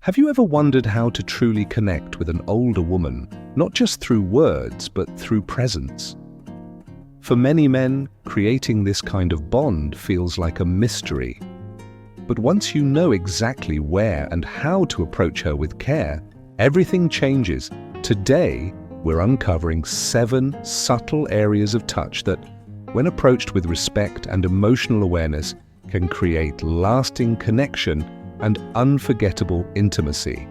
Have you ever wondered how to truly connect with an older woman, not just through words, but through presence? For many men, creating this kind of bond feels like a mystery. But once you know exactly where and how to approach her with care, everything changes. Today, we're uncovering 7 subtle areas of touch that, when approached with respect and emotional awareness, can create lasting connection and unforgettable intimacy.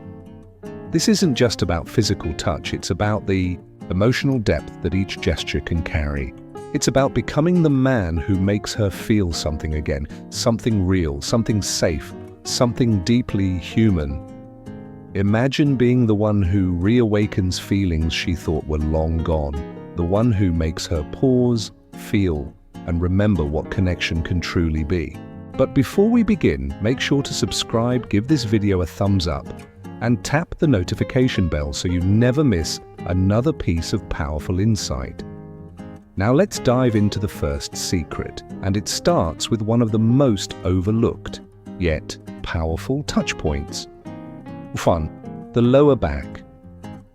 This isn't just about physical touch, it's about the emotional depth that each gesture can carry. It's about becoming the man who makes her feel something again, something real, something safe, something deeply human. Imagine being the one who reawakens feelings she thought were long gone, the one who makes her pause, feel, and remember what connection can truly be. But before we begin, make sure to subscribe, give this video a thumbs up, and tap the notification bell so you never miss another piece of powerful insight. Now let's dive into the first secret, and it starts with one of the most overlooked, yet powerful touch points. 1. The lower back.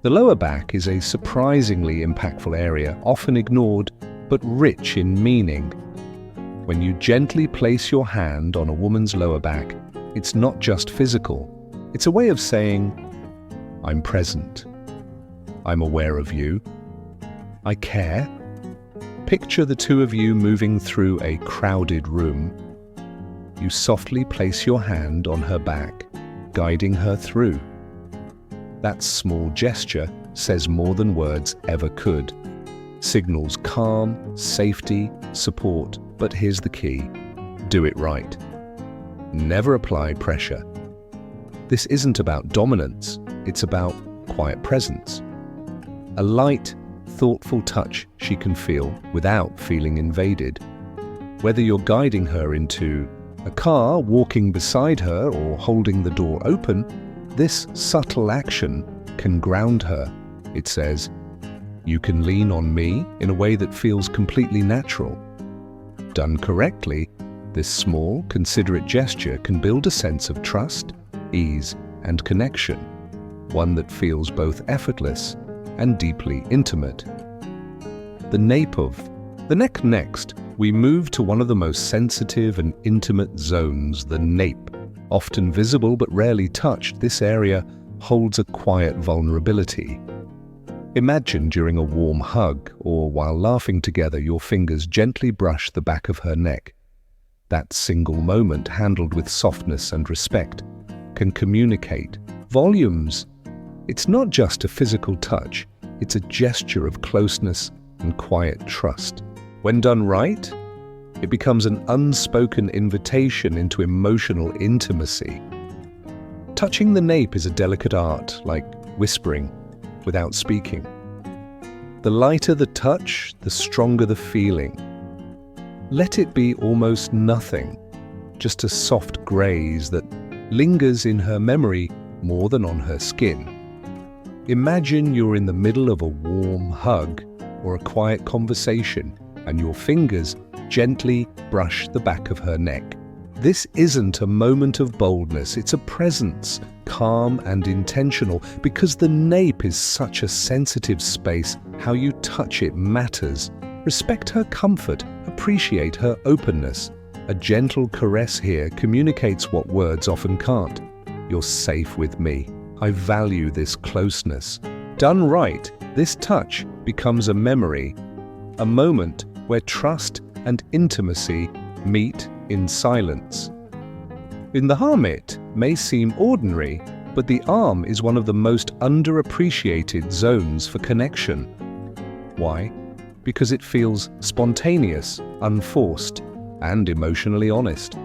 The lower back is a surprisingly impactful area, often ignored, but rich in meaning. When you gently place your hand on a woman's lower back, it's not just physical. It's a way of saying, I'm present. I'm aware of you. I care. Picture the two of you moving through a crowded room. You softly place your hand on her back, guiding her through. That small gesture says more than words ever could. Signals calm, safety, support, but here's the key. Do it right. Never apply pressure. This isn't about dominance, it's about quiet presence. A light, thoughtful touch she can feel without feeling invaded. Whether you're guiding her into a car, walking beside her, or holding the door open, this subtle action can ground her. It says, you can lean on me in a way that feels completely natural. Done correctly, this small, considerate gesture can build a sense of trust, ease, and connection, one that feels both effortless and deeply intimate. The neck next, we move to one of the most sensitive and intimate zones, the nape. Often visible but rarely touched, this area holds a quiet vulnerability. Imagine during a warm hug or while laughing together, your fingers gently brush the back of her neck. That single moment, handled with softness and respect, can communicate volumes. It's not just a physical touch, it's a gesture of closeness and quiet trust. When done right, it becomes an unspoken invitation into emotional intimacy. Touching the nape is a delicate art, like whispering without speaking. The lighter the touch, the stronger the feeling. Let it be almost nothing, just a soft graze that lingers in her memory more than on her skin. Imagine you're in the middle of a warm hug or a quiet conversation, and your fingers gently brush the back of her neck. This isn't a moment of boldness, it's a presence, calm and intentional. Because the nape is such a sensitive space, how you touch it matters. Respect her comfort, appreciate her openness. A gentle caress here communicates what words often can't. You're safe with me. I value this closeness. Done right, this touch becomes a memory, a moment where trust and intimacy meet in silence. In the arm, it may seem ordinary, but the arm is one of the most underappreciated zones for connection. Why? Because it feels spontaneous, unforced, and emotionally honest.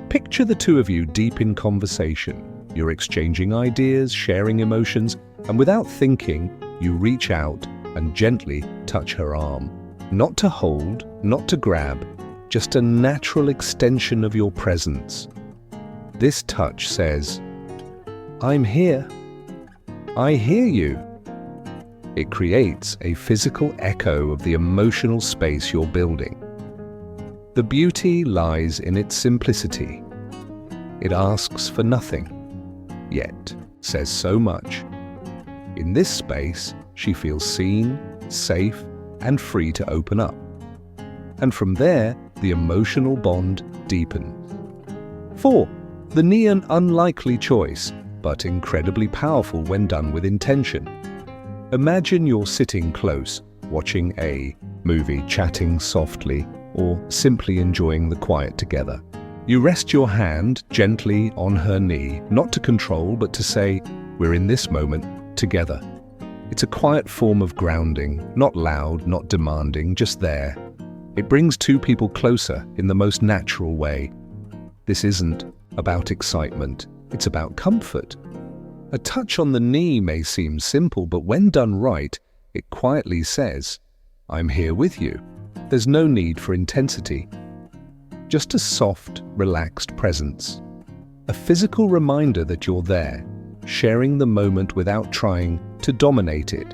Picture the two of you deep in conversation. You're exchanging ideas, sharing emotions, and without thinking, you reach out and gently touch her arm. Not to hold, not to grab, just a natural extension of your presence. This touch says, I'm here. I hear you. It creates a physical echo of the emotional space you're building. The beauty lies in its simplicity. It asks for nothing. yet says so much. In this space, she feels seen, safe, and free to open up. And from there, the emotional bond deepens. 4. The near unlikely choice, but incredibly powerful when done with intention. Imagine you're sitting close, watching a movie, chatting softly, or simply enjoying the quiet together. You rest your hand gently on her knee, not to control, but to say, "We're in this moment together." It's a quiet form of grounding, not loud, not demanding, just there. It brings two people closer in the most natural way. This isn't about excitement, it's about comfort. A touch on the knee may seem simple, but when done right, it quietly says, "I'm here with you." There's no need for intensity. Just a soft, relaxed presence. A physical reminder that you're there, sharing the moment without trying to dominate it.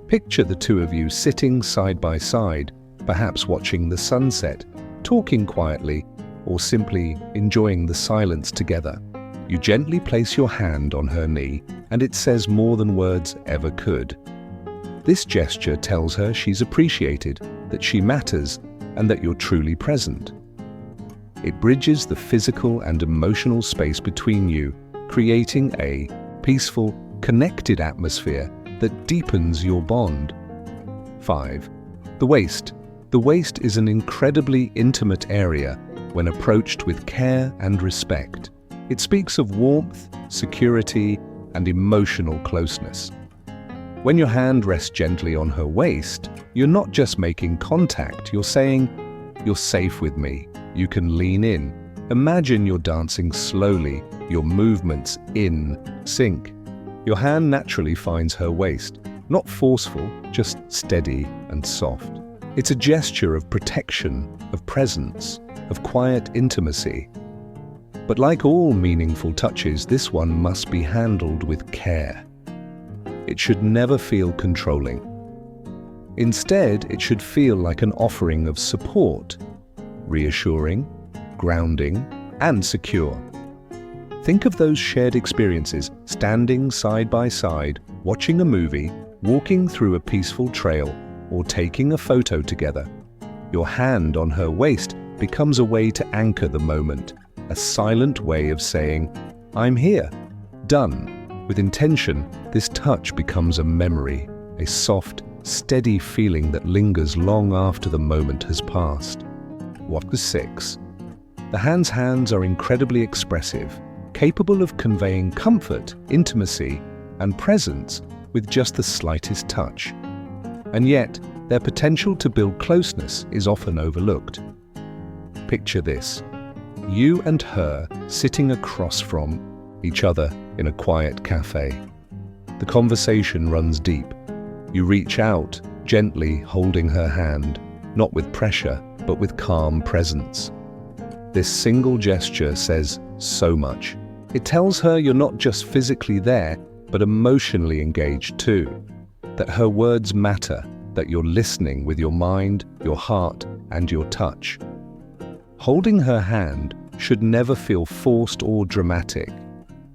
Picture the two of you sitting side by side, perhaps watching the sunset, talking quietly, or simply enjoying the silence together. You gently place your hand on her knee, and it says more than words ever could. This gesture tells her she's appreciated, that she matters, and that you're truly present. It bridges the physical and emotional space between you, creating a peaceful, connected atmosphere that deepens your bond. 5. The waist. The waist is an incredibly intimate area when approached with care and respect. It speaks of warmth, security, and emotional closeness. When your hand rests gently on her waist, you're not just making contact, you're saying, "You're safe with me, you can lean in." Imagine you're dancing slowly, your movements in sync. Your hand naturally finds her waist, not forceful, just steady and soft. It's a gesture of protection, of presence, of quiet intimacy. But like all meaningful touches, this one must be handled with care. It should never feel controlling. Instead, it should feel like an offering of support, reassuring, grounding, and secure. Think of those shared experiences, standing side by side, watching a movie, walking through a peaceful trail, or taking a photo together. Your hand on her waist becomes a way to anchor the moment, a silent way of saying, "I'm here." Done with intention, this touch becomes a memory, a soft, steady feeling that lingers long after the moment has passed. What was 6? The hands are incredibly expressive, capable of conveying comfort, intimacy, and presence with just the slightest touch. And yet, their potential to build closeness is often overlooked. Picture this: you and her sitting across from each other in a quiet cafe. The conversation runs deep. You reach out, gently holding her hand, not with pressure, but with calm presence. This single gesture says so much. It tells her you're not just physically there, but emotionally engaged too. That her words matter, that you're listening with your mind, your heart, and your touch. Holding her hand should never feel forced or dramatic.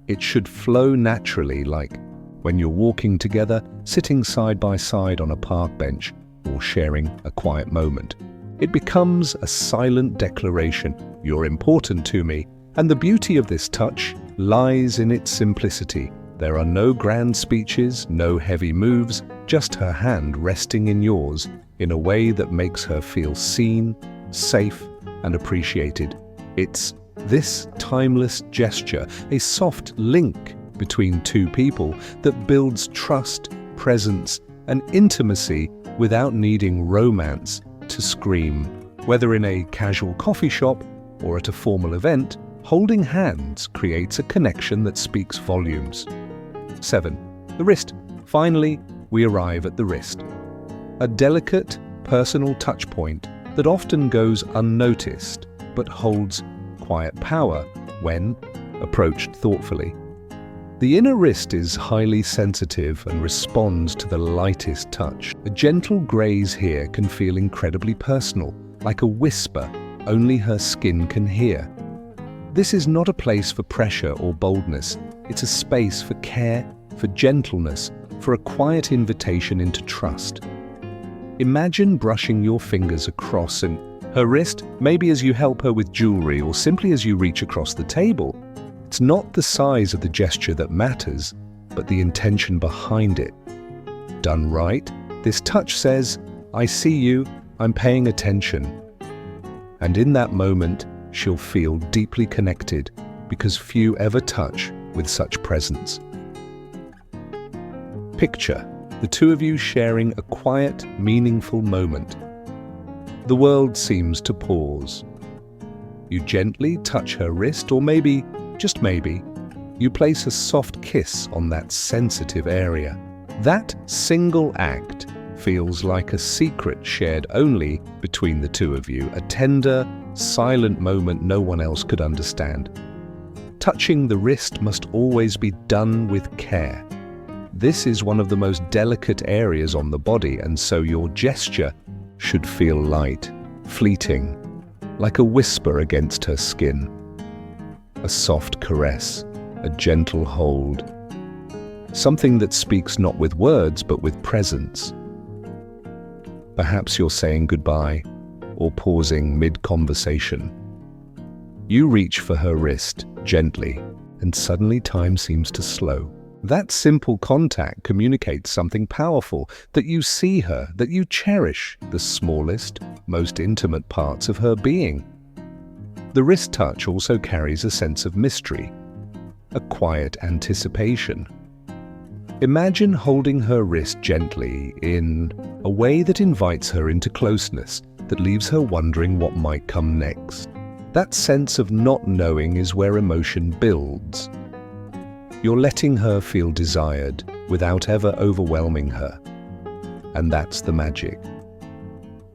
It should flow naturally, like when you're walking together, sitting side by side on a park bench, or sharing a quiet moment. It becomes a silent declaration, "You're important to me," and the beauty of this touch lies in its simplicity. There are no grand speeches, no heavy moves, just her hand resting in yours in a way that makes her feel seen, safe, and appreciated. It's this timeless gesture, a soft link between two people that builds trust, presence, and intimacy without needing romance to scream. Whether in a casual coffee shop or at a formal event, holding hands creates a connection that speaks volumes. 7. The wrist. Finally, we arrive at the wrist. A delicate, personal touch point that often goes unnoticed, but holds quiet power when approached thoughtfully. The inner wrist is highly sensitive and responds to the lightest touch. A gentle graze here can feel incredibly personal, like a whisper only her skin can hear. This is not a place for pressure or boldness. It's a space for care, for gentleness, for a quiet invitation into trust. Imagine brushing your fingers across her wrist, maybe as you help her with jewelry or simply as you reach across the table. It's not the size of the gesture that matters, but the intention behind it. Done right, this touch says, "I see you, I'm paying attention." And in that moment, she'll feel deeply connected, because few ever touch with such presence. Picture the two of you sharing a quiet, meaningful moment. The world seems to pause. You gently touch her wrist, or maybe, just maybe, you place a soft kiss on that sensitive area. That single act feels like a secret shared only between the two of you, a tender, silent moment no one else could understand. Touching the wrist must always be done with care. This is one of the most delicate areas on the body, and so your gesture should feel light, fleeting, like a whisper against her skin. A soft caress, a gentle hold. Something that speaks not with words, but with presence. Perhaps you're saying goodbye, or pausing mid-conversation. You reach for her wrist, gently, and suddenly time seems to slow. That simple contact communicates something powerful, that you see her, that you cherish the smallest, most intimate parts of her being. The wrist touch also carries a sense of mystery, a quiet anticipation. Imagine holding her wrist gently in a way that invites her into closeness, that leaves her wondering what might come next. That sense of not knowing is where emotion builds. You're letting her feel desired without ever overwhelming her. And that's the magic.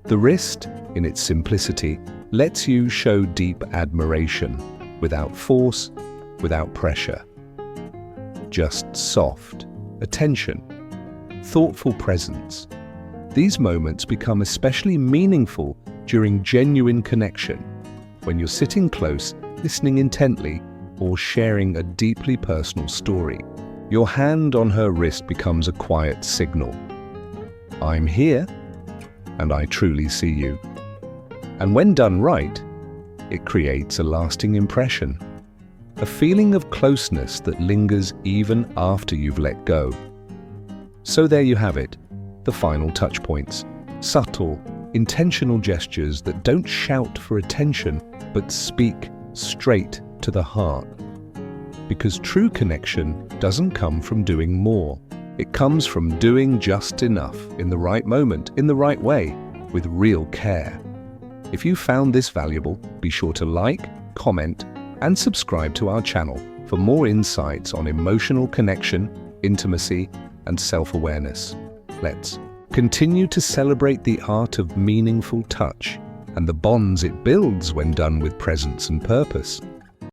The wrist, in its simplicity, lets you show deep admiration, without force, without pressure. Just soft attention, thoughtful presence. These moments become especially meaningful during genuine connection, when you're sitting close, listening intently, or sharing a deeply personal story. Your hand on her wrist becomes a quiet signal. I'm here, and I truly see you. And when done right, it creates a lasting impression, a feeling of closeness that lingers even after you've let go. So there you have it, the final touch points. Subtle, intentional gestures that don't shout for attention, but speak straight to the heart. Because true connection doesn't come from doing more. It comes from doing just enough in the right moment, in the right way, with real care. If you found this valuable, be sure to like, comment, and subscribe to our channel for more insights on emotional connection, intimacy, and self-awareness. Let's continue to celebrate the art of meaningful touch and the bonds it builds when done with presence and purpose.